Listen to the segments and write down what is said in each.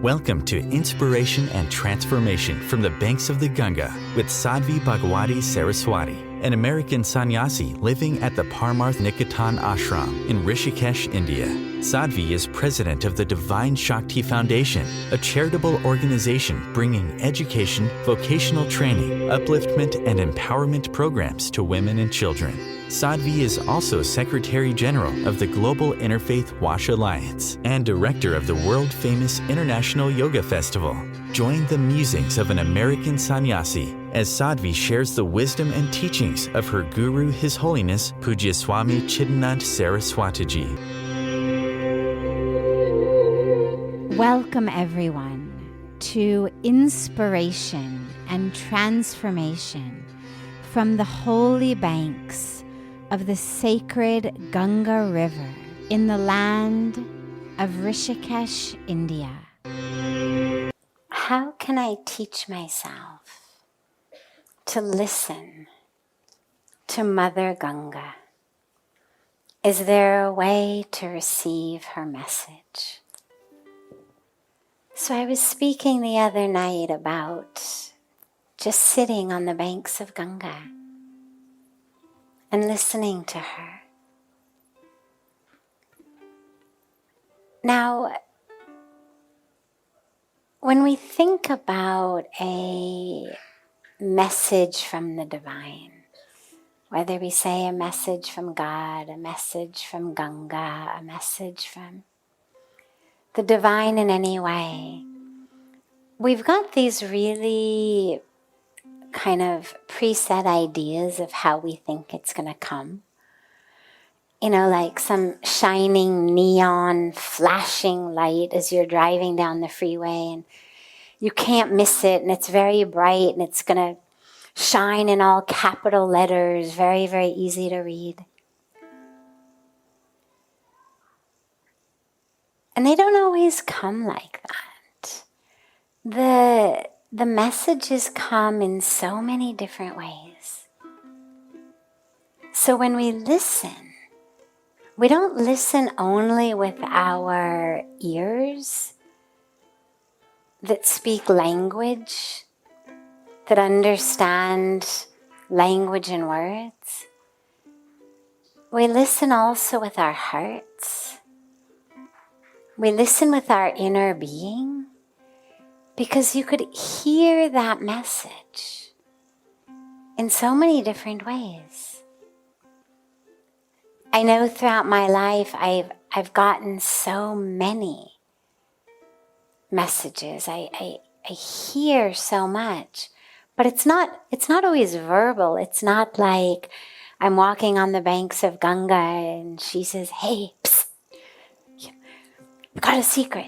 Welcome to Inspiration and Transformation from the Banks of the Ganga with Sadhvi Bhagawati Saraswati, an American sannyasi living at the Parmarth Niketan Ashram in Rishikesh, India. Sadhvi is president of the Divine Shakti Foundation, a charitable organization bringing education, vocational training, upliftment, and empowerment programs to women and children. Sadhvi is also Secretary General of the Global Interfaith Wash Alliance and Director of the world-famous International Yoga Festival. Join the musings of an American sannyasi as Sadhvi shares the wisdom and teachings of her guru, His Holiness Pujya Swami Chidanand Saraswatiji. Welcome everyone to Inspiration and Transformation from the holy banks of the sacred Ganga River in the land of Rishikesh, India. How can I teach myself to listen to Mother Ganga? Is there a way to receive her message? So I was speaking the other night about just sitting on the banks of Ganga and listening to her. Now, when we think about a message from the divine, whether we say a message from God, a message from Ganga, a message from the divine in any way, we've got these really kind of preset ideas of how we think it's going to come. You know, like some shining neon flashing light as you're driving down the freeway and you can't miss it and it's very bright and it's going to shine in all capital letters, very, very easy to read. And they don't always come like that. The messages come in so many different ways. So when we listen, we don't listen only with our ears that speak language, that understand language and words. We listen also with our hearts. We listen with our inner being. Because you could hear that message in so many different ways. I know throughout my life I've gotten so many messages. I hear so much, but it's not always verbal. It's not like I'm walking on the banks of Ganga and she says, "Hey, psst, I've got a secret."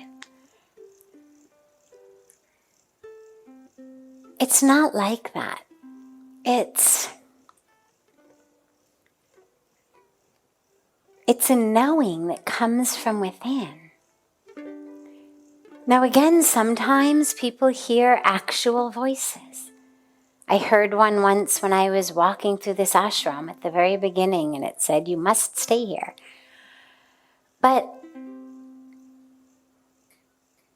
It's not like that. It's a knowing that comes from within. Now again, sometimes people hear actual voices. I heard one once when I was walking through this ashram at the very beginning and it said, "You must stay here." But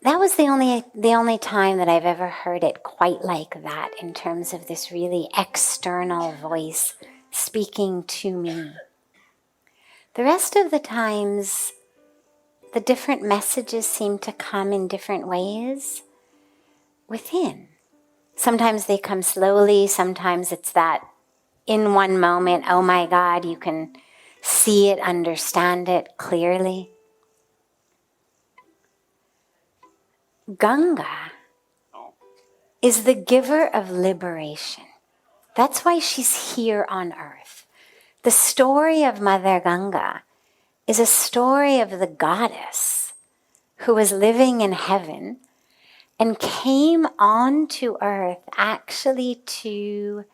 that was the only time that I've ever heard it quite like that in terms of this really external voice speaking to me. The rest of the times, the different messages seem to come in different ways within. Sometimes they come slowly, sometimes it's that in one moment, oh my God, you can see it, understand it clearly. Ganga is the giver of liberation. That's why she's here on earth. The story of Mother Ganga is a story of the goddess who was living in heaven and came onto earth actually to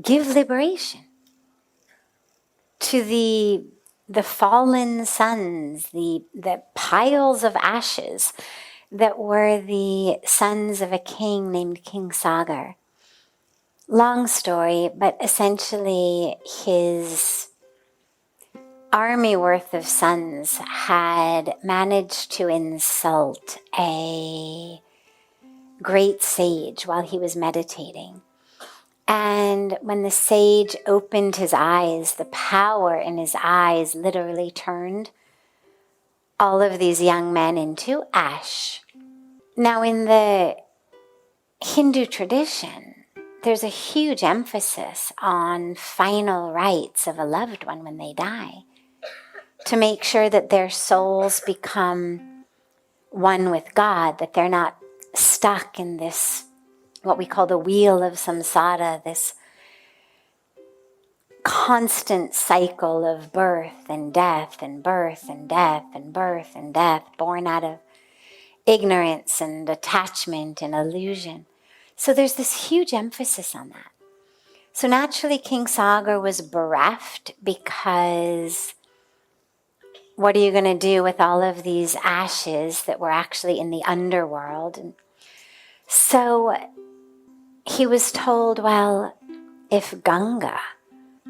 give liberation to the fallen sons, the piles of ashes that were the sons of a king named King Sagar. Long story, but essentially his army worth of sons had managed to insult a great sage while he was meditating. And when the sage opened his eyes, the power in his eyes literally turned all of these young men into ash. Now, in the Hindu tradition, there's a huge emphasis on final rites of a loved one when they die, to make sure that their souls become one with God, that they're not stuck in this, what we call the wheel of samsara, this constant cycle of birth and death and birth and death and birth and death, born out of ignorance and attachment and illusion. So there's this huge emphasis on that. So naturally, King Sagar was bereft, because what are you going to do with all of these ashes that were actually in the underworld? And so he was told, well, if Ganga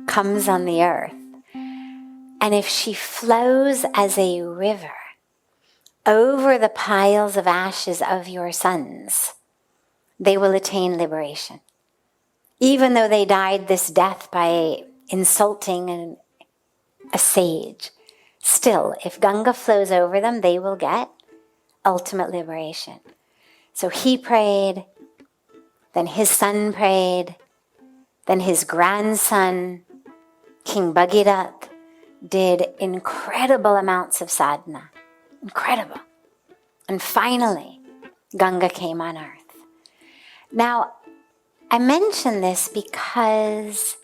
comes on the earth, and if she flows as a river over the piles of ashes of your sons, they will attain liberation. Even though they died this death by insulting a sage, still, if Ganga flows over them, they will get ultimate liberation. So he prayed, then his son prayed, then his grandson, King Bhagirath, did incredible amounts of sadhana. Incredible. And finally, Ganga came on earth. Now, I mention this because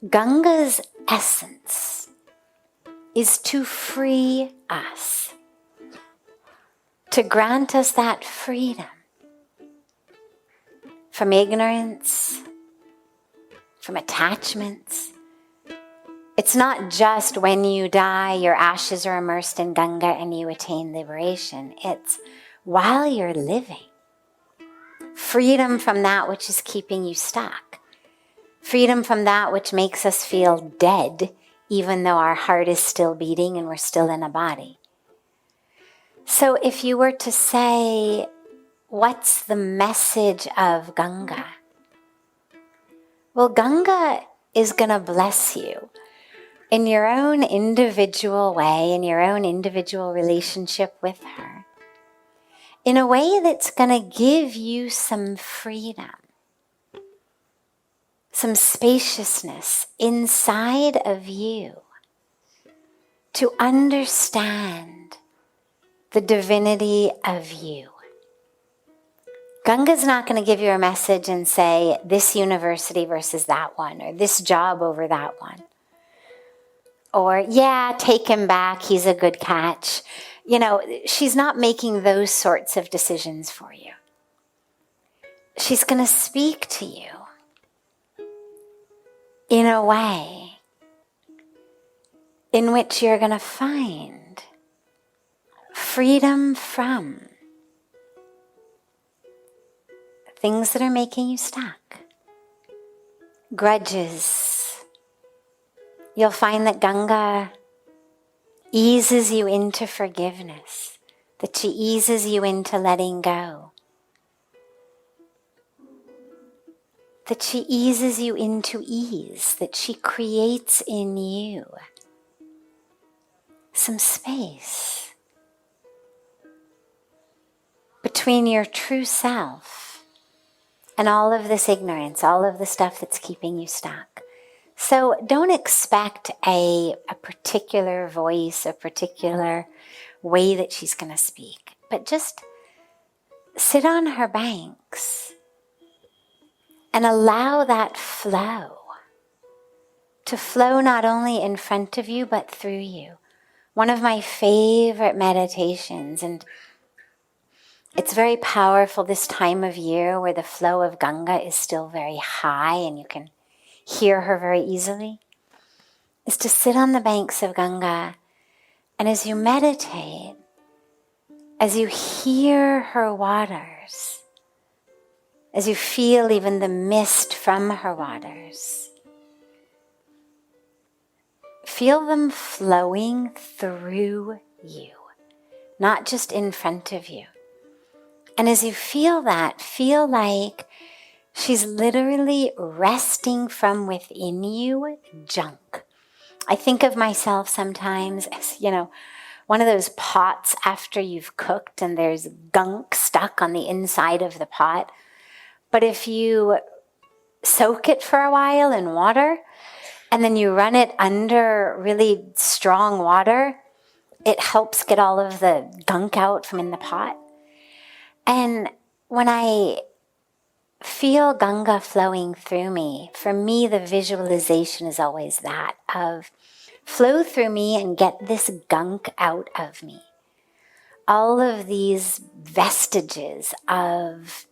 Ganga's essence is to free us, to grant us that freedom from ignorance, from attachments. It's not just when you die, your ashes are immersed in Ganga and you attain liberation. It's while you're living. Freedom from that which is keeping you stuck. Freedom from that which makes us feel dead, even though our heart is still beating and we're still in a body. So if you were to say, what's the message of Ganga? Well, Ganga is going to bless you in your own individual way, in your own individual relationship with her, in a way that's going to give you some freedom, some spaciousness inside of you to understand the divinity of you. Ganga's not going to give you a message and say, this university versus that one, or this job over that one. Or, yeah, take him back, he's a good catch. You know, she's not making those sorts of decisions for you. She's going to speak to you in a way in which you're going to find freedom from things that are making you stuck, grudges. You'll find that Ganga eases you into forgiveness, that she eases you into letting go, that she eases you into ease, that she creates in you some space between your true self and all of this ignorance, all of the stuff that's keeping you stuck. So don't expect a particular voice, a particular way that she's going to speak, but just sit on her banks and allow that flow to flow not only in front of you, but through you. One of my favorite meditations, and it's very powerful this time of year where the flow of Ganga is still very high and you can hear her very easily, is to sit on the banks of Ganga, and as you meditate, as you hear her waters, as you feel even the mist from her waters, Feel them flowing through you, not just in front of you. And as you feel that, feel like she's literally wresting from within you junk. I think of myself sometimes as, one of those pots after you've cooked and there's gunk stuck on the inside of the pot. But if you soak it for a while in water and then you run it under really strong water, it helps get all of the gunk out from in the pot. And when I feel Ganga flowing through me, for me, the visualization is always that of flow through me and get this gunk out of me. All of these vestiges of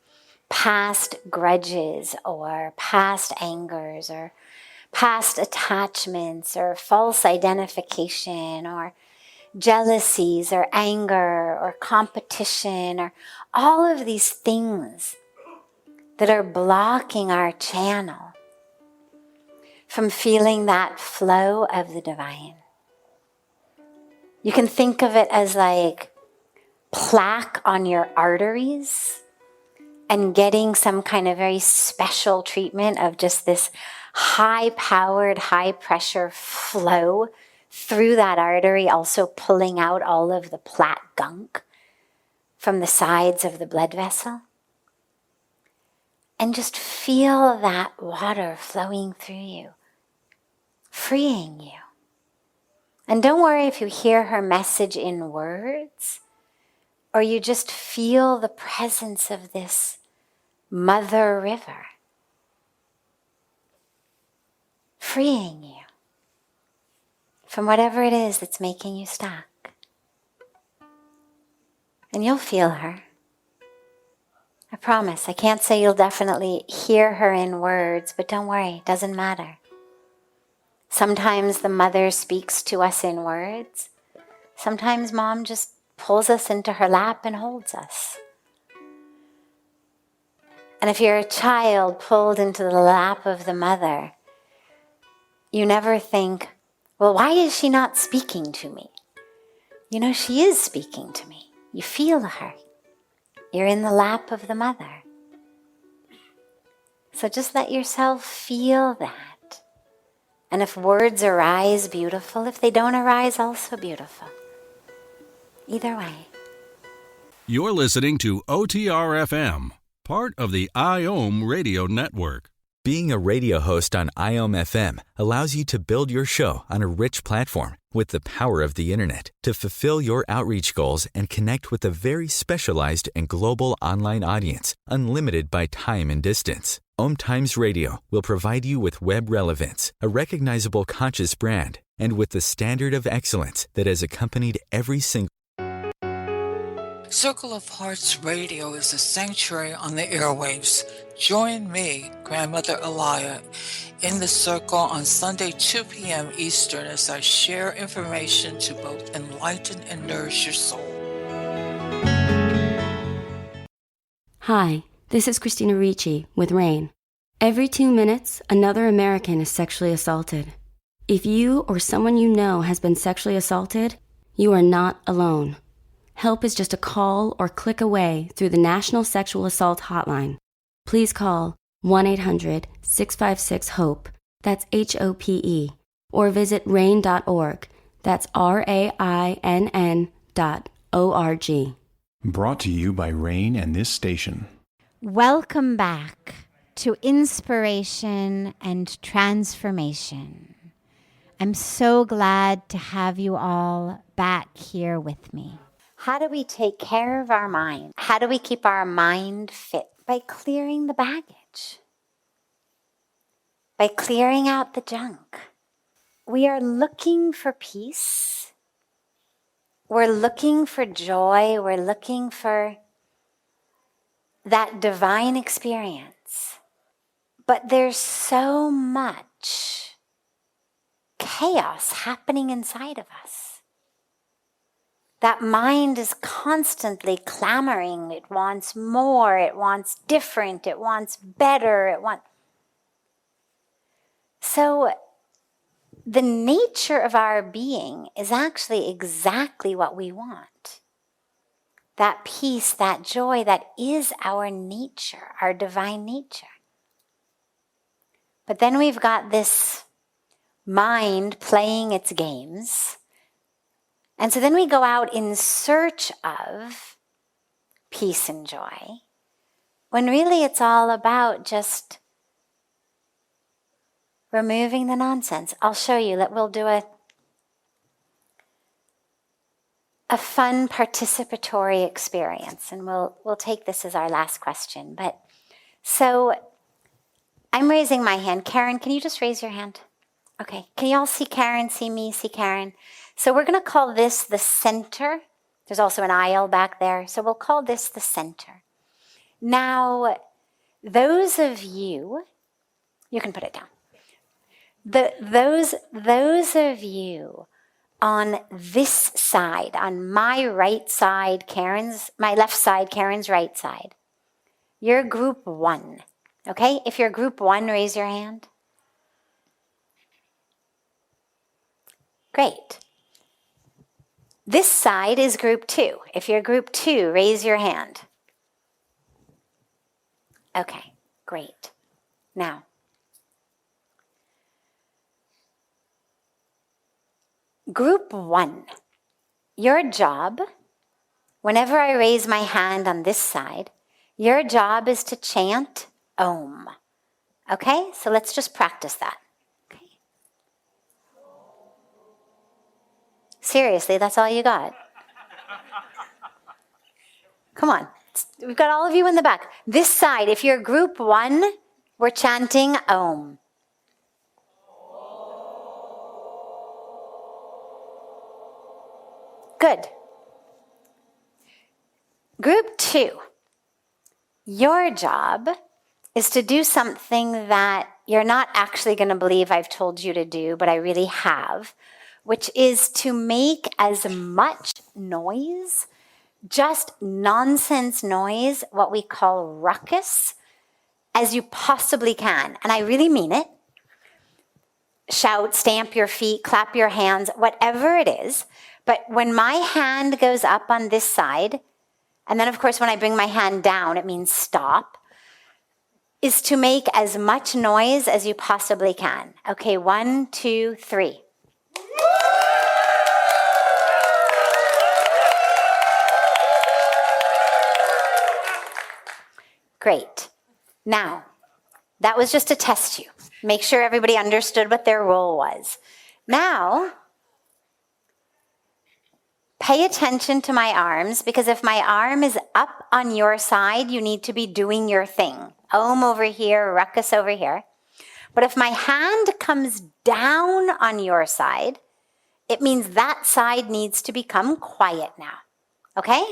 past grudges or past angers or past attachments or false identification or jealousies or anger or competition or all of these things that are blocking our channel from feeling that flow of the divine. You can think of it as like plaque on your arteries and getting some kind of very special treatment of just this high-powered, high-pressure flow through that artery, also pulling out all of the plaque gunk from the sides of the blood vessel. And just feel that water flowing through you, freeing you. And don't worry if you hear her message in words, or you just feel the presence of this mother river, freeing you from whatever it is that's making you stuck. And you'll feel her. I promise. I can't say you'll definitely hear her in words, but don't worry, it doesn't matter. Sometimes the mother speaks to us in words. Sometimes mom just pulls us into her lap and holds us. And if you're a child pulled into the lap of the mother, you never think, well, why is she not speaking to me? She is speaking to me. You feel her. You're in the lap of the mother. So just let yourself feel that. And if words arise, beautiful. If they don't arise, also beautiful. Either way. You're listening to OTR-FM, part of the IOM radio network. Being a radio host on IOM FM allows you to build your show on a rich platform with the power of the internet to fulfill your outreach goals and connect with a very specialized and global online audience, unlimited by time and distance. OMTimes Radio will provide you with web relevance, a recognizable conscious brand, and with the standard of excellence that has accompanied every single Circle of Hearts Radio is a sanctuary on the airwaves. Join me, Grandmother Elia, in the circle on Sunday 2 p.m. Eastern as I share information to both enlighten and nourish your soul. Hi, this is Christina Ricci with RAIN. Every 2 minutes, another American is sexually assaulted. If you or someone you know has been sexually assaulted, you are not alone. Help is just a call or click away through the National Sexual Assault Hotline. Please call 1-800-656-HOPE, that's HOPE, or visit rain.org, that's RAINN.org. Brought to you by RAIN and this station. Welcome back to Inspiration and Transformation. I'm so glad to have you all back here with me. How do we take care of our mind? How do we keep our mind fit? By clearing the baggage. By clearing out the junk. We are looking for peace. We're looking for joy. We're looking for that divine experience. But there's so much chaos happening inside of us. That mind is constantly clamoring. It wants more. It wants different. It wants better. So the nature of our being is actually exactly what we want. That peace, that joy, that is our nature, our divine nature. But then we've got this mind playing its games. And so then we go out in search of peace and joy, when really it's all about just removing the nonsense. I'll show you that we'll do a fun participatory experience, and we'll take this as our last question. But so I'm raising my hand. Karen, can you just raise your hand? Okay. Can you all see Karen, see me, see Karen? So we're going to call this the center. There's also an aisle back there. So we'll call this the center. Now, those of you can put it down. Those of you on this side, on my right side, my left side, Karen's right side, you're group 1. Okay? If you're group 1, raise your hand. Great. This side is group 2. If you're group 2, raise your hand. Okay, great. Now, group 1, your job, whenever I raise my hand on this side, your job is to chant Om. Okay, so let's just practice that. Okay. Seriously, that's all you got? Come on. We've got all of you in the back. This side, if you're group 1, we're chanting Om. Good. Group 2, your job is to do something that you're not actually going to believe I've told you to do, but I really have, which is to make as much noise, just nonsense noise, what we call ruckus, as you possibly can. And I really mean it. Shout, stamp your feet, clap your hands, whatever it is. But when my hand goes up on this side, and then of course when I bring my hand down, it means stop, is to make as much noise as you possibly can. Okay, 1, 2, 3. Great. Now, that was just to test you. Make sure everybody understood what their role was. Now, pay attention to my arms, because if my arm is up on your side, you need to be doing your thing. Om over here, ruckus over here. But if my hand comes down on your side, it means that side needs to become quiet now. Okay?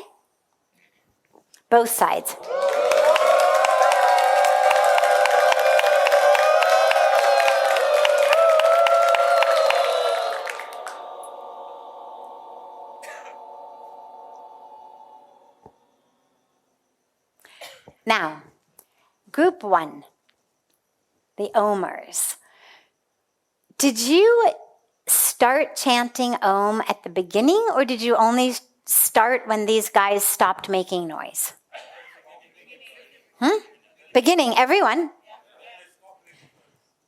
Both sides. Now, group 1, the Omers. Did you start chanting Om at the beginning, or did you only start when these guys stopped making noise? Beginning, everyone.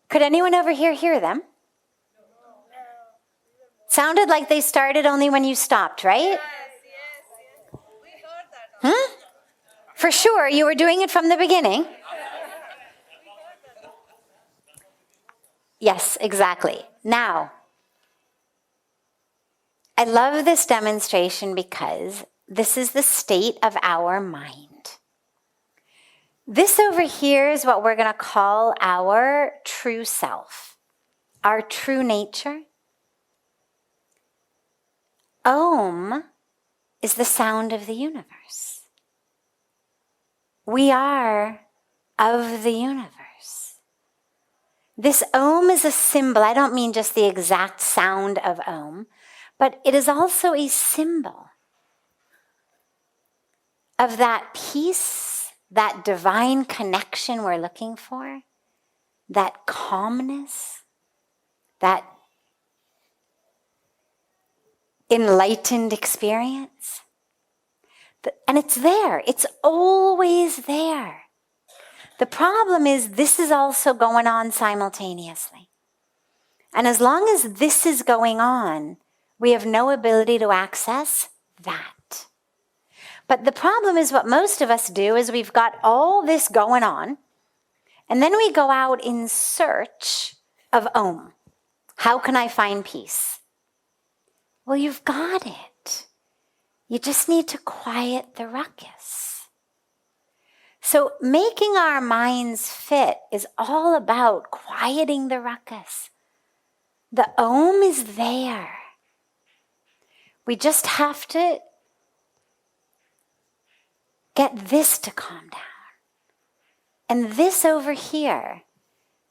Could anyone over here hear them? Sounded like they started only when you stopped, right? Yes. We heard that. For sure, you were doing it from the beginning. Yes, exactly. Now, I love this demonstration because this is the state of our mind. This over here is what we're going to call our true self, our true nature. Om is the sound of the universe. We are of the universe. This Om is a symbol. I don't mean just the exact sound of Om, but it is also a symbol of that peace, that divine connection we're looking for, that calmness, that enlightened experience. And it's there. It's always there. The problem is this is also going on simultaneously. And as long as this is going on, we have no ability to access that. But the problem is what most of us do is we've got all this going on, and then we go out in search of Om. How can I find peace? Well, you've got it. You just need to quiet the ruckus. So making our minds fit is all about quieting the ruckus. The Om is there. We just have to get this to calm down. And this over here,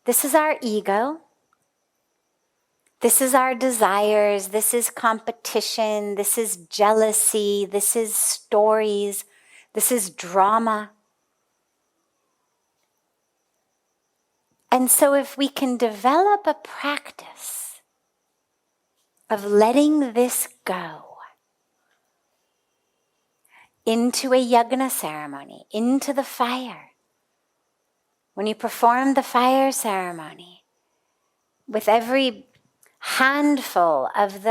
this is our ego. This is our desires. This is competition. This is jealousy. This is stories. This is drama. And so if we can develop a practice of letting this go into a yagna ceremony, into the fire, when you perform the fire ceremony, with every handful of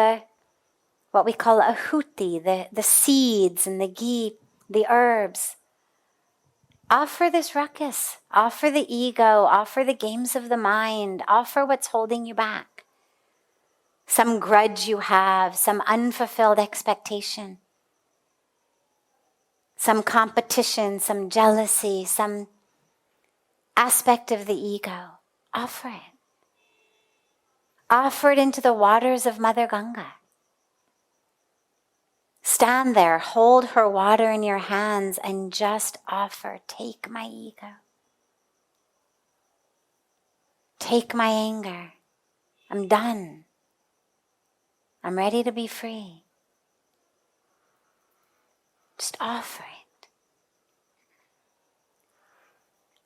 what we call ahuti, the seeds and the ghee, the herbs, offer this ruckus, offer the ego, offer the games of the mind, offer what's holding you back. Some grudge you have, some unfulfilled expectation, some competition, some jealousy, some aspect of the ego. Offer it. Offer it into the waters of Mother Ganga. Stand there, hold her water in your hands, and just offer, take my ego. Take my anger. I'm done. I'm ready to be free. Just offer it.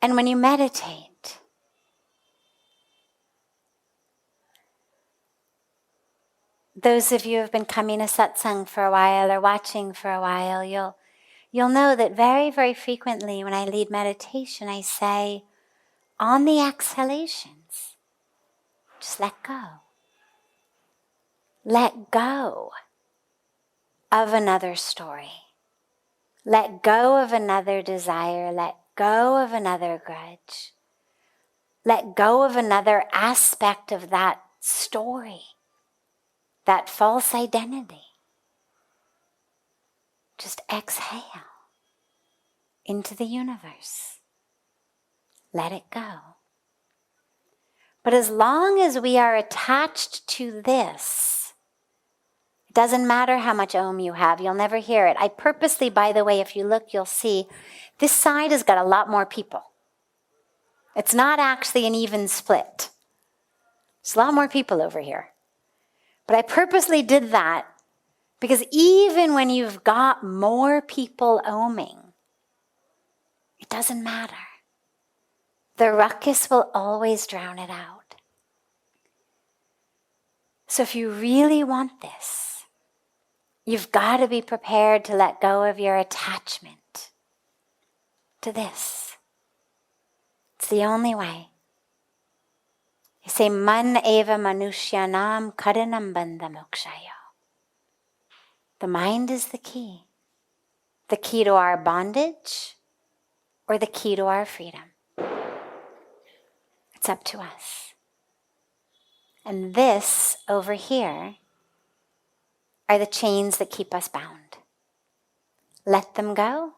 And when you meditate, those of you who have been coming to Satsang for a while or watching for a while, you'll know that very, very frequently when I lead meditation, I say, on the exhalations, just let go. Let go of another story. Let go of another desire. Let go of another grudge. Let go of another aspect of that story, that false identity. Just exhale into the universe. Let it go. But as long as we are attached to this, it doesn't matter how much Om you have, you'll never hear it. I purposely, by the way, if you look, you'll see, this side has got a lot more people. It's not actually an even split. There's a lot more people over here. But I purposely did that because even when you've got more people oming, it doesn't matter. The ruckus will always drown it out. So if you really want this, you've got to be prepared to let go of your attachment to this. It's the only way. You say, man eva manushyanam karanam bandha mokshayo. The mind is the key. The key to our bondage or the key to our freedom. It's up to us. And this over here are the chains that keep us bound. Let them go,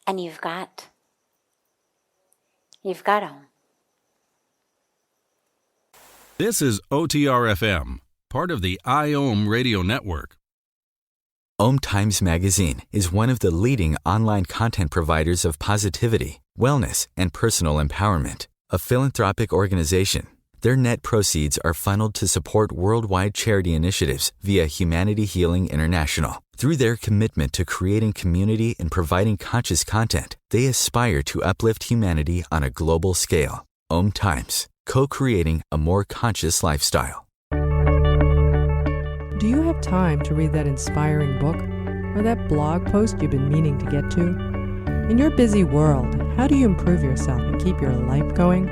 and you've got Om. This is OTR-FM, part of the IOM radio network. OMTimes magazine is one of the leading online content providers of positivity, wellness, and personal empowerment. A philanthropic organization, their net proceeds are funneled to support worldwide charity initiatives via Humanity Healing International. Through their commitment to creating community and providing conscious content, they aspire to uplift humanity on a global scale. OMTimes, co-creating a more conscious lifestyle. do you have time to read that inspiring book or that blog post you've been meaning to get to? In your busy world, how do you improve yourself and keep your life going?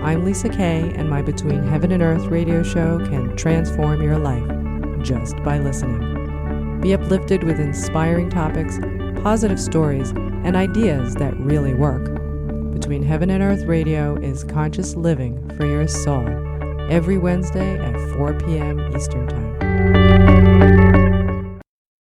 I'm Lisa Kay, and my Between Heaven and Earth radio show can transform your life just by listening. Be uplifted with inspiring topics, positive stories, and ideas that really work. Between Heaven and Earth Radio is conscious living for your soul, every Wednesday at 4 p.m. Eastern Time.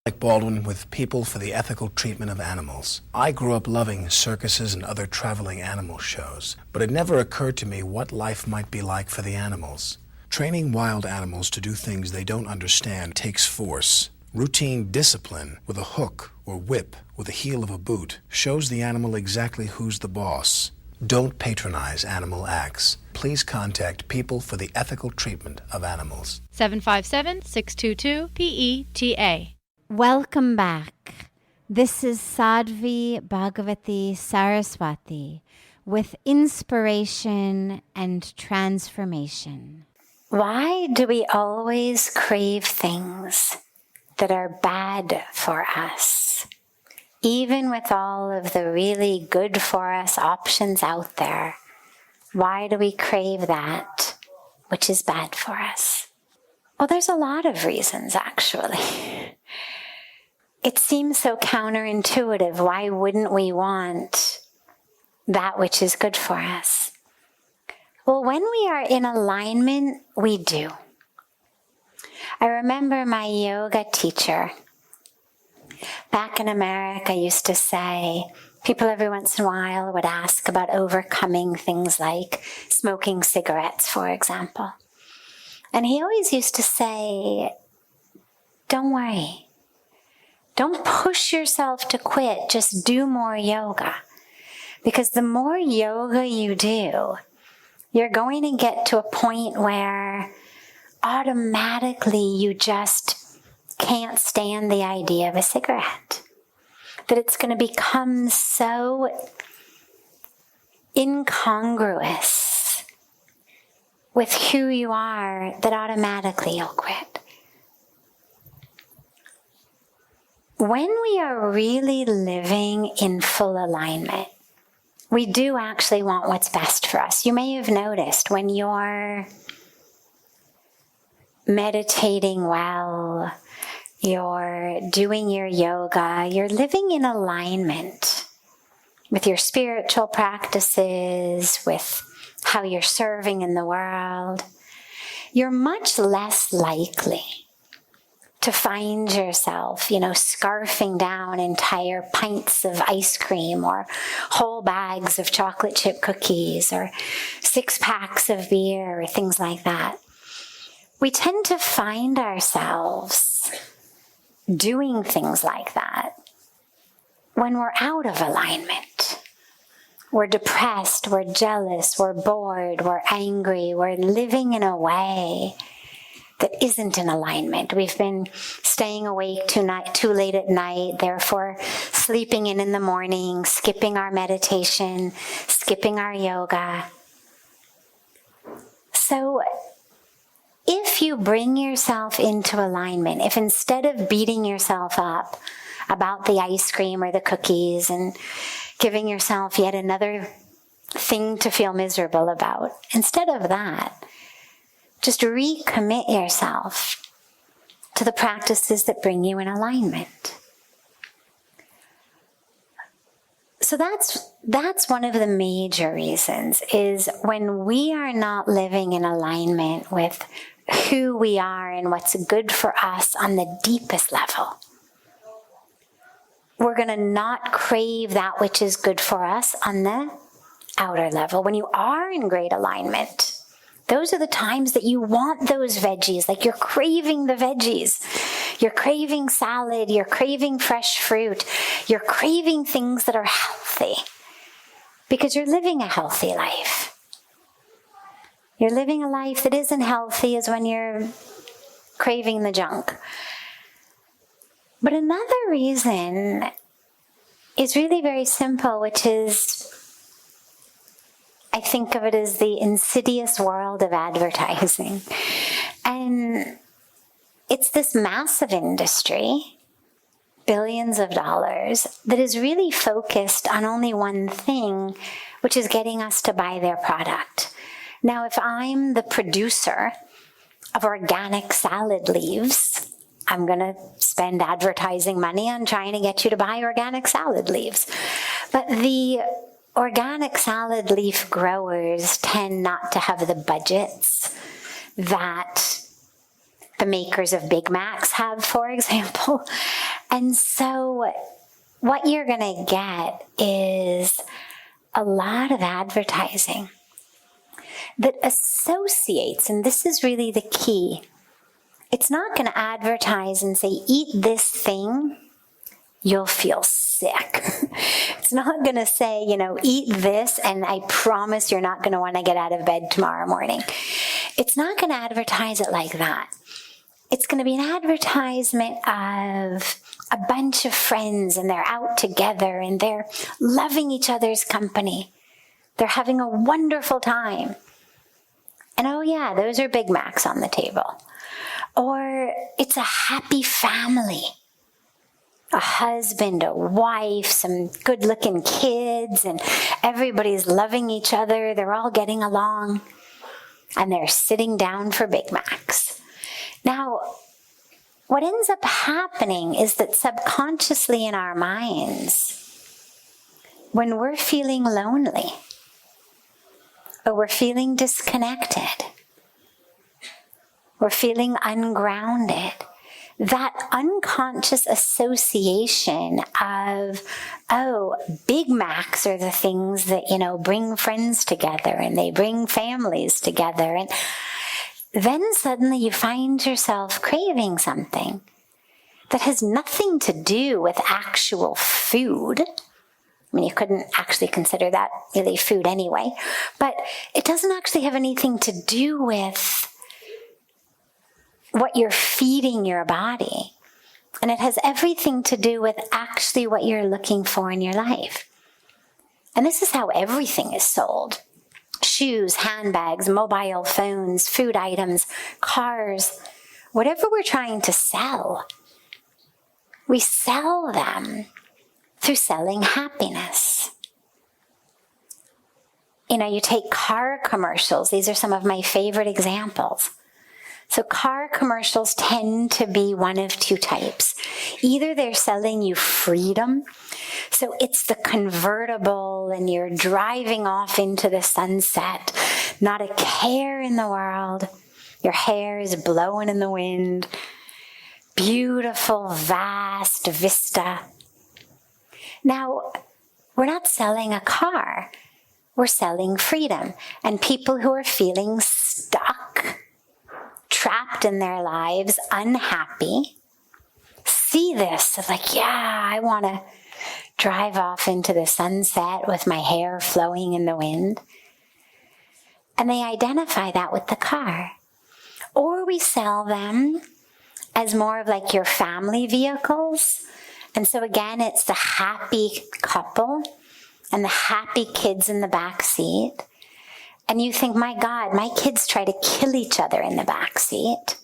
Like Baldwin with People for the Ethical Treatment of Animals. I grew up loving circuses and other traveling animal shows, but it never occurred to me what life might be like for the animals. Training wild animals to do things they don't understand takes force. Routine discipline with a hook or whip with the heel of a boot shows the animal exactly who's the boss. Don't patronize animal acts. Please contact People for the Ethical Treatment of Animals. 757-622-PETA. Welcome back. This is Sadhvi Bhagawati Saraswati with inspiration and transformation. Why do we always crave things that are bad for us? Even with all of the really good for us options out there, why do we crave that which is bad for us? Well, there's a lot of reasons, actually. It seems so counterintuitive. Why wouldn't we want that which is good for us? Well, when we are in alignment, we do. I remember my yoga teacher back in America used to say, people every once in a while would ask about overcoming things like smoking cigarettes, for example. And he always used to say, don't worry. Don't push yourself to quit. Just do more yoga. Because the more yoga you do, you're going to get to a point where automatically you just can't stand the idea of a cigarette. That it's going to become so incongruous with who you are that automatically you'll quit. When we are really living in full alignment, we do actually want what's best for us. You may have noticed when you're meditating well, you're doing your yoga, you're living in alignment with your spiritual practices, with how you're serving in the world, you're much less likely to find yourself, scarfing down entire pints of ice cream or whole bags of chocolate chip cookies or 6 packs of beer or things like that. We tend to find ourselves doing things like that when we're out of alignment. We're depressed, we're jealous, we're bored, we're angry, we're living in a way that isn't in alignment. We've been staying awake too late at night, therefore sleeping in the morning, skipping our meditation, skipping our yoga. So if you bring yourself into alignment, if instead of beating yourself up about the ice cream or the cookies and giving yourself yet another thing to feel miserable about, instead of that, just recommit yourself to the practices that bring you in alignment. So that's one of the major reasons, is when we are not living in alignment with who we are and what's good for us on the deepest level, we're going to not crave that which is good for us on the outer level. When you are in great alignment, those are the times that you want those veggies, like you're craving the veggies. You're craving salad, you're craving fresh fruit, you're craving things that are healthy because you're living a healthy life. You're living a life that isn't healthy is when you're craving the junk. But another reason is really very simple, which is, I think of it as the insidious world of advertising. And it's this massive industry, billions of dollars, that is really focused on only one thing, which is getting us to buy their product. Now, if I'm the producer of organic salad leaves, I'm going to spend advertising money on trying to get you to buy organic salad leaves. But the organic salad leaf growers tend not to have the budgets that the makers of Big Macs have, for example. And so what you're going to get is a lot of advertising that associates, and this is really the key, it's not going to advertise and say, eat this thing, you'll feel sick. It's not going to say, eat this, and I promise you're not going to want to get out of bed tomorrow morning. It's not going to advertise it like that. It's going to be an advertisement of a bunch of friends, and they're out together, and they're loving each other's company. They're having a wonderful time. And oh yeah, those are Big Macs on the table. Or it's a happy family. A husband, a wife, some good-looking kids, and everybody's loving each other. They're all getting along, and they're sitting down for Big Macs. Now, what ends up happening is that subconsciously in our minds, when we're feeling lonely, or we're feeling disconnected, we're feeling ungrounded, that unconscious association of, Big Macs are the things that, bring friends together, and they bring families together. And then suddenly you find yourself craving something that has nothing to do with actual food. I mean, you couldn't actually consider that really food anyway, but it doesn't actually have anything to do with what you're feeding your body. And it has everything to do with actually what you're looking for in your life. And this is how everything is sold. Shoes, handbags, mobile phones, food items, cars, whatever we're trying to sell, we sell them through selling happiness. You take car commercials. These are some of my favorite examples. So car commercials tend to be one of two types. Either they're selling you freedom. So it's the convertible and you're driving off into the sunset, not a care in the world. Your hair is blowing in the wind. Beautiful, vast vista. Now, we're not selling a car. We're selling freedom. And people who are feeling stuck, trapped in their lives, unhappy, see this as like, yeah, I want to drive off into the sunset with my hair flowing in the wind. And they identify that with the car. Or we sell them as more of like your family vehicles. And so again, it's the happy couple and the happy kids in the back seat. And you think, my God, my kids try to kill each other in the back seat.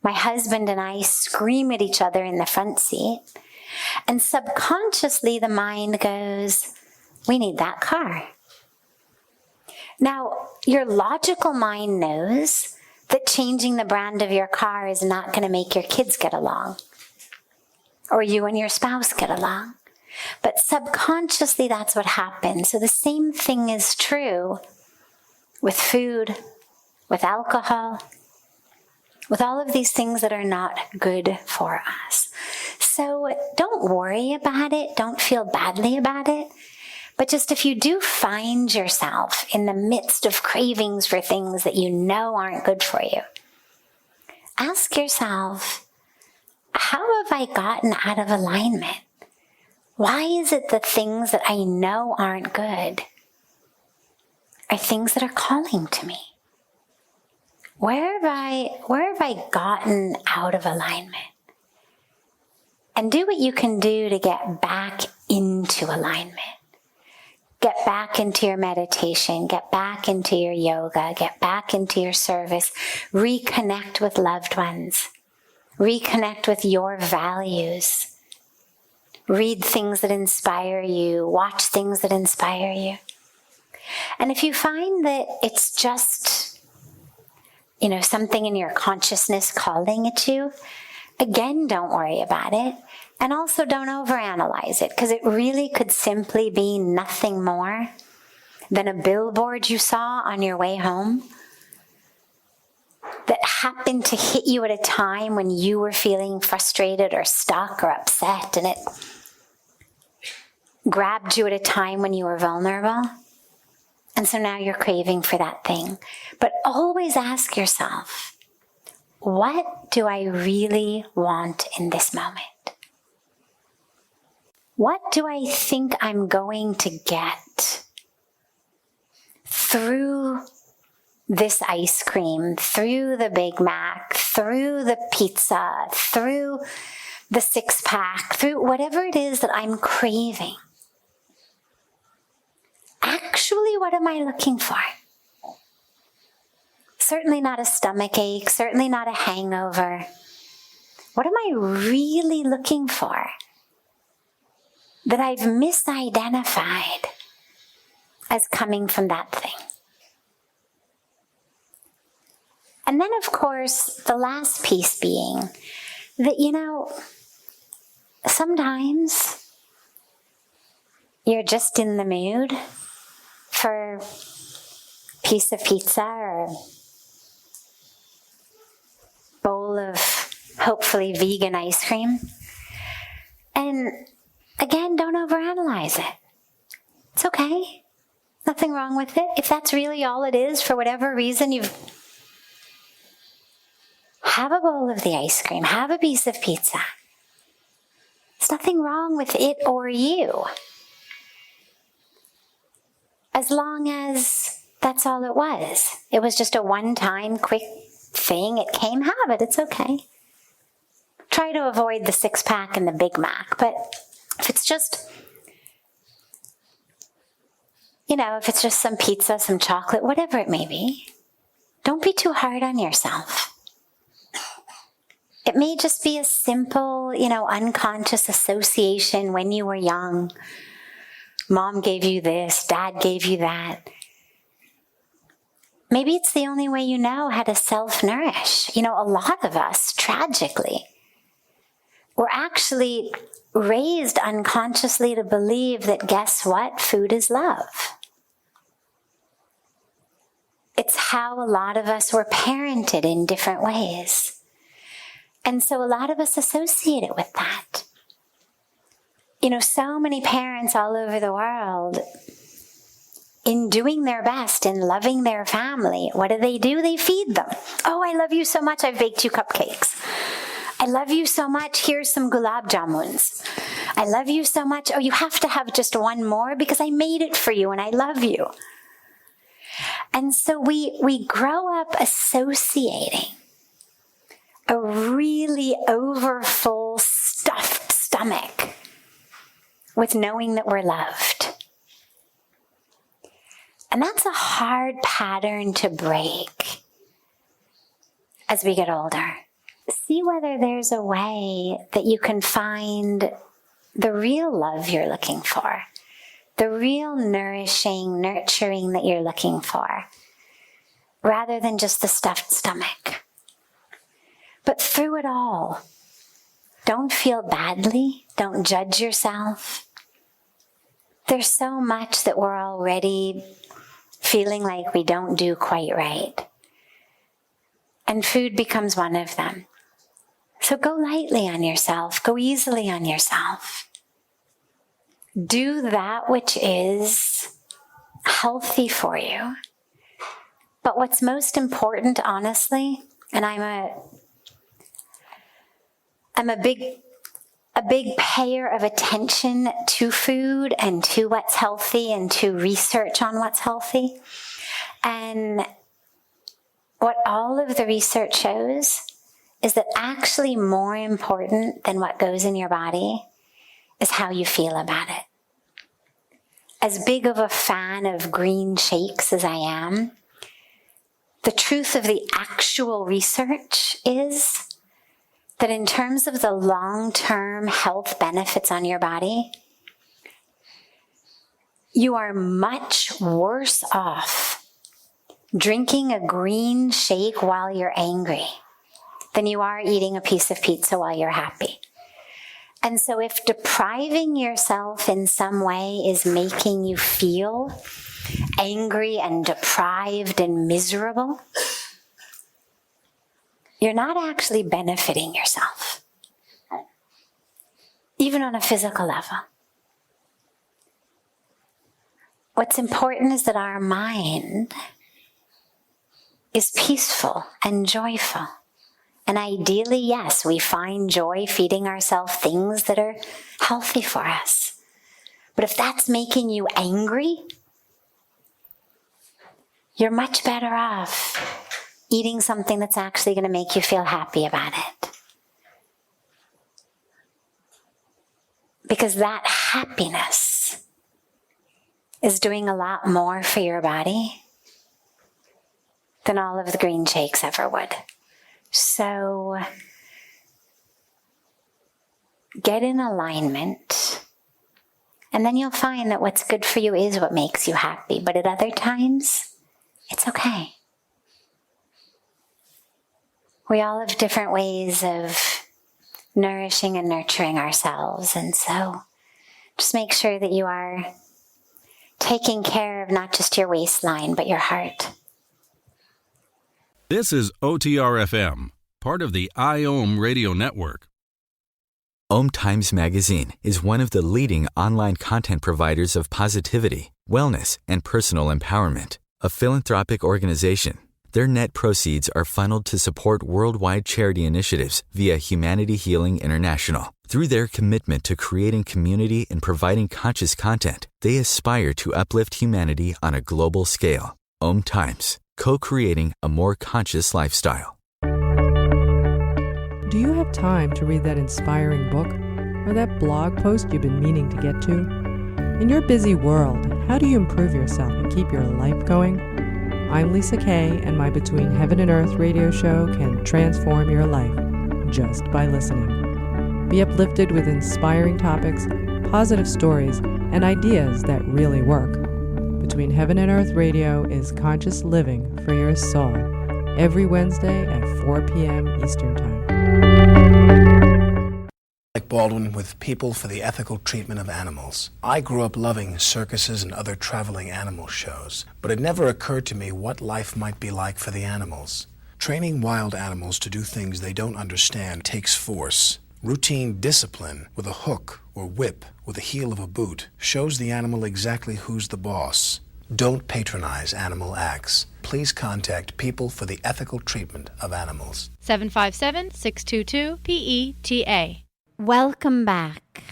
My husband and I scream at each other in the front seat. And subconsciously the mind goes, we need that car. Now, your logical mind knows that changing the brand of your car is not going to make your kids get along, or you and your spouse get along. But subconsciously, that's what happens. So the same thing is true with food, with alcohol, with all of these things that are not good for us. So don't worry about it. Don't feel badly about it. But just if you do find yourself in the midst of cravings for things that you know aren't good for you, ask yourself, how have I gotten out of alignment? Why is it the things that I know aren't good are things that are calling to me? Where have I gotten out of alignment? And do what you can do to get back into alignment. Get back into your meditation, get back into your yoga, get back into your service, reconnect with loved ones, Reconnect with your values. Read things that inspire you. Watch things that inspire you. And if you find that it's just, something in your consciousness calling at you, again, don't worry about it. And also don't overanalyze it, because it really could simply be nothing more than a billboard you saw on your way home that happened to hit you at a time when you were feeling frustrated or stuck or upset, and it grabbed you at a time when you were vulnerable. And so now you're craving for that thing. But always ask yourself, what do I really want in this moment? What do I think I'm going to get through this ice cream, through the Big Mac, through the pizza, through the six-pack, through whatever it is that I'm craving? Actually, what am I looking for? Certainly not a stomach ache, certainly not a hangover. What am I really looking for that I've misidentified as coming from that thing? And then, of course, the last piece being that, sometimes you're just in the mood for a piece of pizza or a bowl of hopefully vegan ice cream. And again, don't overanalyze it. It's okay. Nothing wrong with it. If that's really all it is, for whatever reason, have a bowl of the ice cream, have a piece of pizza. There's nothing wrong with it or you, as long as that's all it was. It was just a one-time quick thing. It came, have it. It's okay. Try to avoid the six-pack and the Big Mac. But if it's just, if it's just some pizza, some chocolate, whatever it may be, don't be too hard on yourself. It may just be a simple, unconscious association when you were young. Mom gave you this, Dad gave you that. Maybe it's the only way you know how to self-nourish. A lot of us, tragically, were actually raised unconsciously to believe that, guess what? Food is love. It's how a lot of us were parented in different ways. And so a lot of us associate it with that. So many parents all over the world, in doing their best, in loving their family, what do? They feed them. Oh, I love you so much, I've baked you cupcakes. I love you so much, here's some gulab jamuns. I love you so much, oh, you have to have just one more because I made it for you and I love you. And so we grow up associating a really overfull, stuffed stomach with knowing that we're loved. And that's a hard pattern to break as we get older. See whether there's a way that you can find the real love you're looking for, the real nourishing, nurturing that you're looking for, rather than just the stuffed stomach. But through it all, don't feel badly, don't judge yourself. There's so much that we're already feeling like we don't do quite right. And food becomes one of them. So go lightly on yourself, go easily on yourself. Do that which is healthy for you. But what's most important, honestly, and I'm a big payer of attention to food and to what's healthy and to research on what's healthy. And what all of the research shows is that actually more important than what goes in your body is how you feel about it. As big of a fan of green shakes as I am, the truth of the actual research is that in terms of the long-term health benefits on your body, you are much worse off drinking a green shake while you're angry than you are eating a piece of pizza while you're happy. And so if depriving yourself in some way is making you feel angry and deprived and miserable, you're not actually benefiting yourself, even on a physical level. What's important is that our mind is peaceful and joyful. And ideally, yes, we find joy feeding ourselves things that are healthy for us. But if that's making you angry, you're much better off eating something that's actually going to make you feel happy about it. Because that happiness is doing a lot more for your body than all of the green shakes ever would. So get in alignment, and then you'll find that what's good for you is what makes you happy. But at other times, it's okay. We all have different ways of nourishing and nurturing ourselves. And so just make sure that you are taking care of not just your waistline, but your heart. This is OTR-FM, part of the IOM radio network. OMTimes magazine is one of the leading online content providers of positivity, wellness, and personal empowerment. A philanthropic organization, their net proceeds are funneled to support worldwide charity initiatives via Humanity Healing International. Through their commitment to creating community and providing conscious content, they aspire to uplift humanity on a global scale. OMTimes, co-creating a more conscious lifestyle. Do you have time to read that inspiring book or that blog post you've been meaning to get to? In your busy world, how do you improve yourself and keep your life going? I'm Lisa Kay, and my Between Heaven and Earth radio show can transform your life just by listening. Be uplifted with inspiring topics, positive stories, and ideas that really work. Between Heaven and Earth Radio is conscious living for your soul, every Wednesday at 4 p.m. Eastern Time. Like Baldwin with People for the Ethical Treatment of Animals. I grew up loving circuses and other traveling animal shows, but it never occurred to me what life might be like for the animals. Training wild animals to do things they don't understand takes force. Routine discipline with a hook or whip with the heel of a boot shows the animal exactly who's the boss. Don't patronize animal acts. Please contact People for the Ethical Treatment of Animals. 757-622-PETA. Welcome back.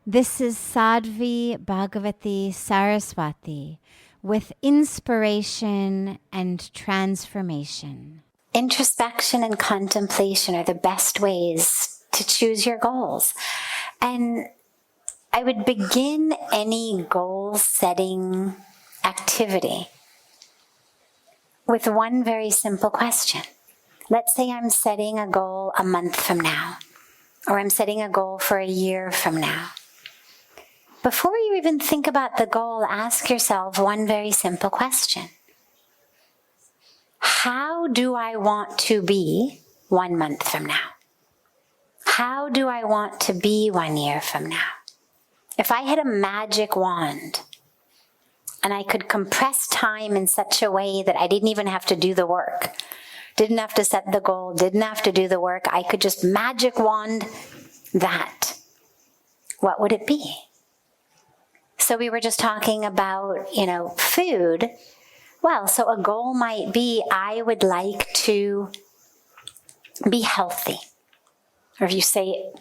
This is Sadhvi Bhagawati Saraswati with inspiration and transformation. Introspection and contemplation are the best ways to choose your goals. And I would begin any goal-setting activity with one very simple question. Let's say I'm setting a goal a month from now, or I'm setting a goal for a year from now. Before you even think about the goal, ask yourself one very simple question. How do I want to be 1 month from now? How do I want to be 1 year from now? If I had a magic wand and I could compress time in such a way that I didn't even have to do the work, didn't have to set the goal, didn't have to do the work, I could just magic wand that, what would it be? So we were just talking about, food. Well, so a goal might be, I would like to be healthy. Or if you say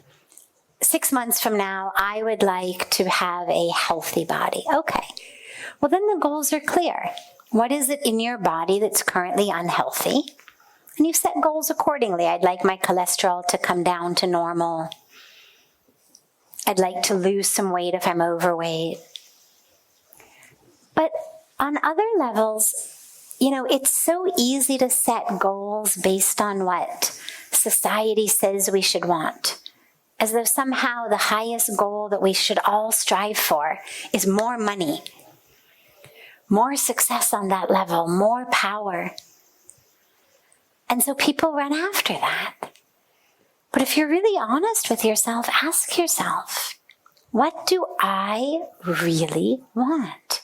6 months from now, I would like to have a healthy body. Okay. Well, then the goals are clear. What is it in your body that's currently unhealthy? And you set goals accordingly. I'd like my cholesterol to come down to normal. I'd like to lose some weight if I'm overweight. But on other levels, it's so easy to set goals based on what society says we should want. As though somehow the highest goal that we should all strive for is more money, more success on that level, more power. And so people run after that. But if you're really honest with yourself, ask yourself, what do I really want?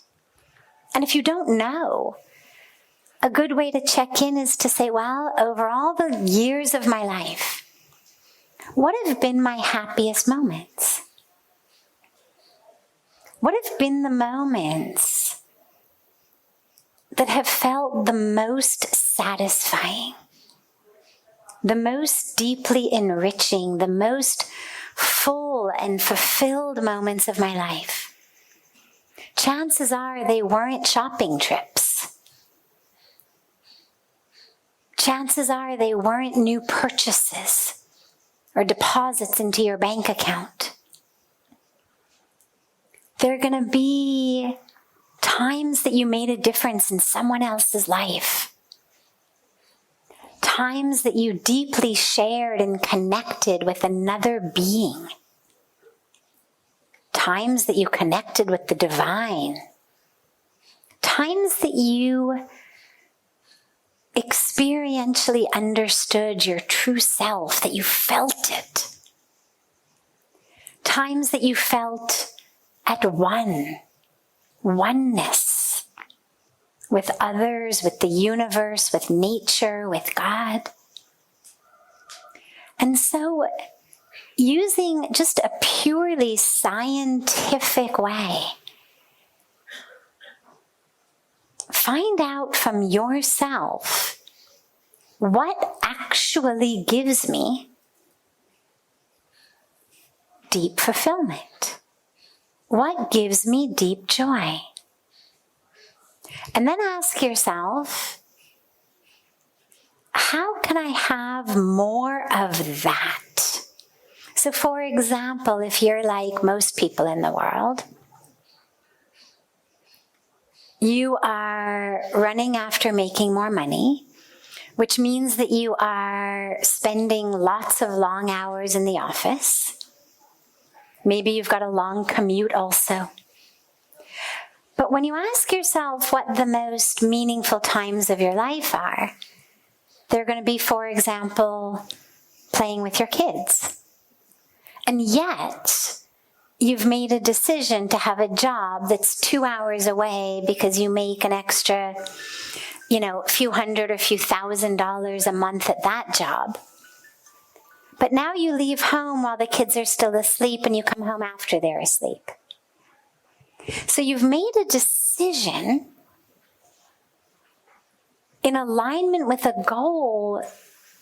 And if you don't know, a good way to check in is to say, well, over all the years of my life, what have been my happiest moments? What have been the moments that have felt the most satisfying, the most deeply enriching, the most full and fulfilled moments of my life? Chances are they weren't shopping trips. Chances are they weren't new purchases or deposits into your bank account. They're going to be times that you made a difference in someone else's life. Times that you deeply shared and connected with another being. Times that you connected with the divine. Times that you experientially understood your true self, that you felt it. Times that you felt at oneness with others, with the universe, with nature, with God. And so, using just a purely scientific way, find out from yourself what actually gives me deep fulfillment. What gives me deep joy? And then ask yourself, how can I have more of that? So for example, if you're like most people in the world, you are running after making more money, which means that you are spending lots of long hours in the office. Maybe you've got a long commute also. But when you ask yourself what the most meaningful times of your life are, they're going to be, for example, playing with your kids. And yet, you've made a decision to have a job that's 2 hours away because you make an extra, a few hundred or few $1,000s a month at that job. But now you leave home while the kids are still asleep and you come home after they're asleep. So you've made a decision in alignment with a goal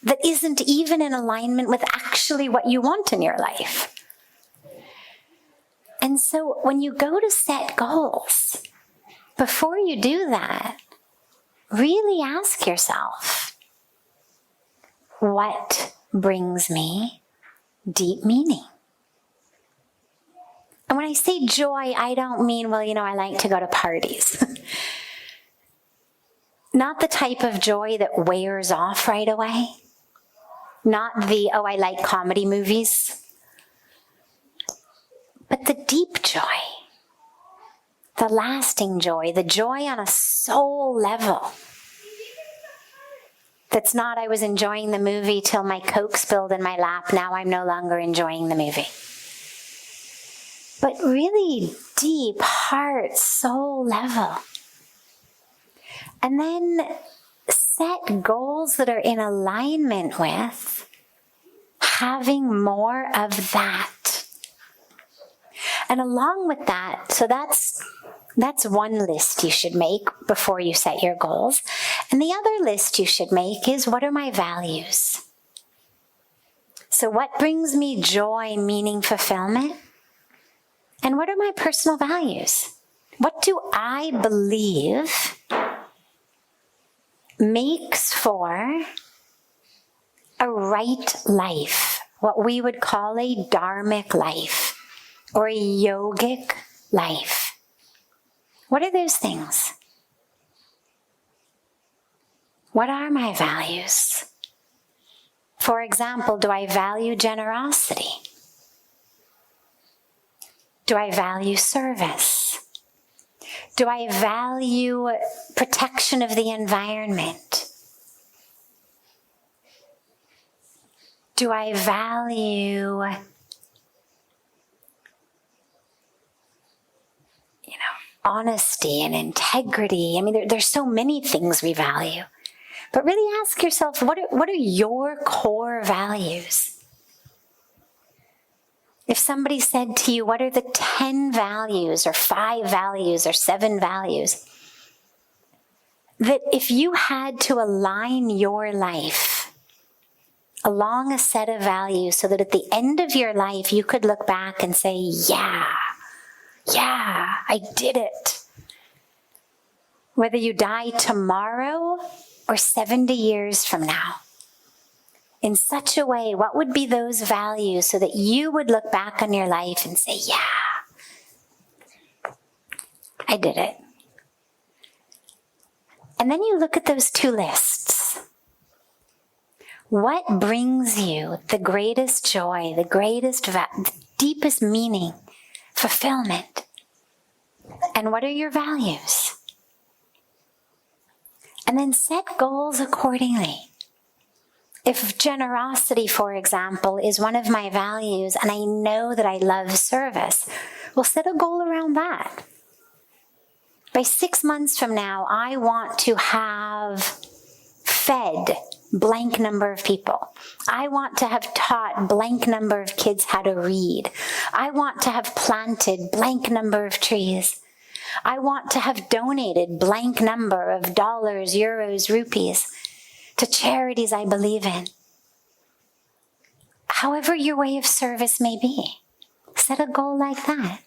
that isn't even in alignment with actually what you want in your life. And so when you go to set goals, before you do that, really ask yourself, what brings me deep meaning? And when I say joy, I don't mean, I like to go to parties. Not the type of joy that wears off right away. Not the, I like comedy movies. But the deep joy, the lasting joy, the joy on a soul level. That's not, I was enjoying the movie till my Coke spilled in my lap, now I'm no longer enjoying the movie. But really deep heart, soul level. And then set goals that are in alignment with having more of that. And along with that, so that's one list you should make before you set your goals. And the other list you should make is, what are my values? So what brings me joy, meaning, fulfillment? And what are my personal values? What do I believe makes for a right life? What we would call a dharmic life or a yogic life. What are those things? What are my values? For example, do I value generosity? Do I value service? Do I value protection of the environment? Do I value, honesty and integrity? I mean, there's so many things we value. But really ask yourself, what are your core values? If somebody said to you, what are the 10 values or 5 values or 7 values, that if you had to align your life along a set of values so that at the end of your life you could look back and say, yeah, I did it. Whether you die tomorrow or 70 years from now, in such a way, what would be those values so that you would look back on your life and say, yeah, I did it. And then you look at those 2 lists. What brings you the greatest joy, the greatest, the deepest meaning, fulfillment? And what are your values? And then set goals accordingly. If generosity, for example, is one of my values and I know that I love service, well, set a goal around that. By 6 months from now, I want to have fed blank number of people. I want to have taught blank number of kids how to read. I want to have planted blank number of trees. I want to have donated blank number of dollars, euros, rupees to charities I believe in. However your way of service may be, set a goal like that.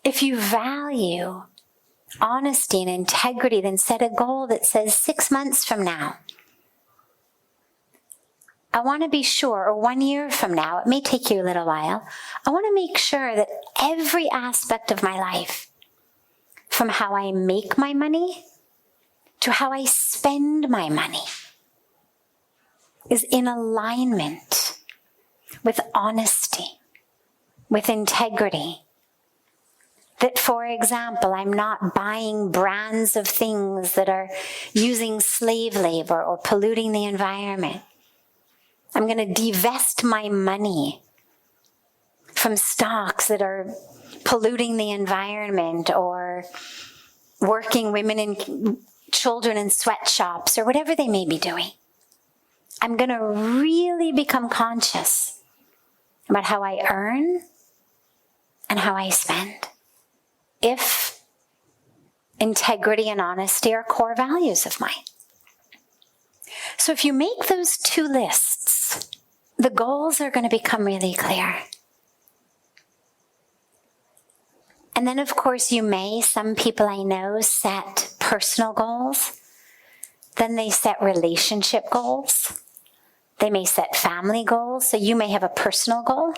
If you value honesty and integrity, then set a goal that says 6 months from now, I want to be sure, or 1 year from now, it may take you a little while, I want to make sure that every aspect of my life, from how I make my money to how I spend my money, is in alignment with honesty, with integrity. That, for example, I'm not buying brands of things that are using slave labor or polluting the environment. I'm going to divest my money from stocks that are polluting the environment or working women and children in sweatshops or whatever they may be doing. I'm going to really become conscious about how I earn and how I spend. If integrity and honesty are core values of mine. So if you make those 2 lists, the goals are going to become really clear. And then, of course, some people I know set personal goals. Then they set relationship goals. They may set family goals. So you may have a personal goal.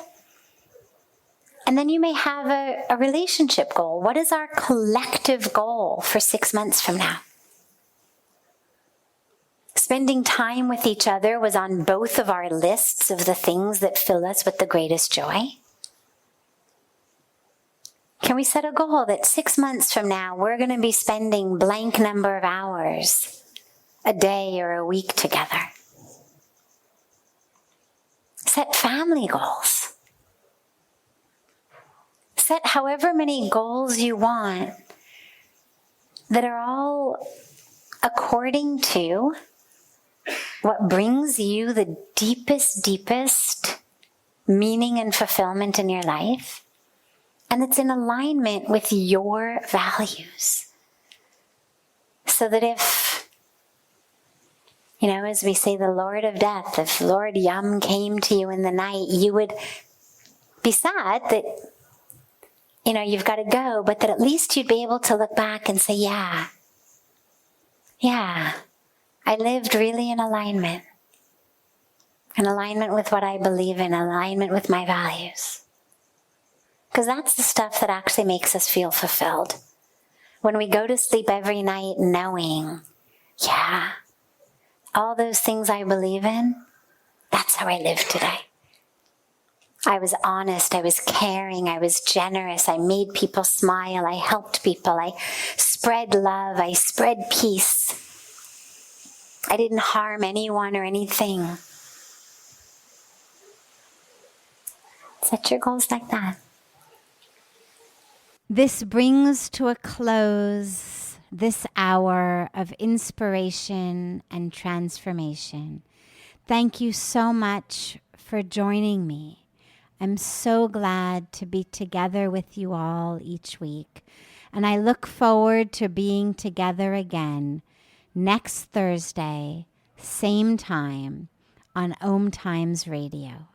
And then you may have a relationship goal. What is our collective goal for 6 months from now? Spending time with each other was on both of our lists of the things that fill us with the greatest joy. Can we set a goal that 6 months from now, we're going to be spending blank number of hours a day or a week together? Set family goals. Set however many goals you want that are all according to what brings you the deepest meaning and fulfillment in your life, and it's in alignment with your values. So that if, as we say, the Lord of Death, if Lord Yum came to you in the night, you would be sad that, you've got to go, but that at least you'd be able to look back and say, yeah, I lived really in alignment with what I believe in, alignment with my values. Because that's the stuff that actually makes us feel fulfilled. When we go to sleep every night knowing, all those things I believe in, that's how I live today. I was honest, I was caring, I was generous, I made people smile, I helped people, I spread love, I spread peace. I didn't harm anyone or anything. Set your goals like that. This brings to a close this hour of inspiration and transformation. Thank you so much for joining me. I'm so glad to be together with you all each week, and I look forward to being together again next Thursday, same time, on OMTimes Radio.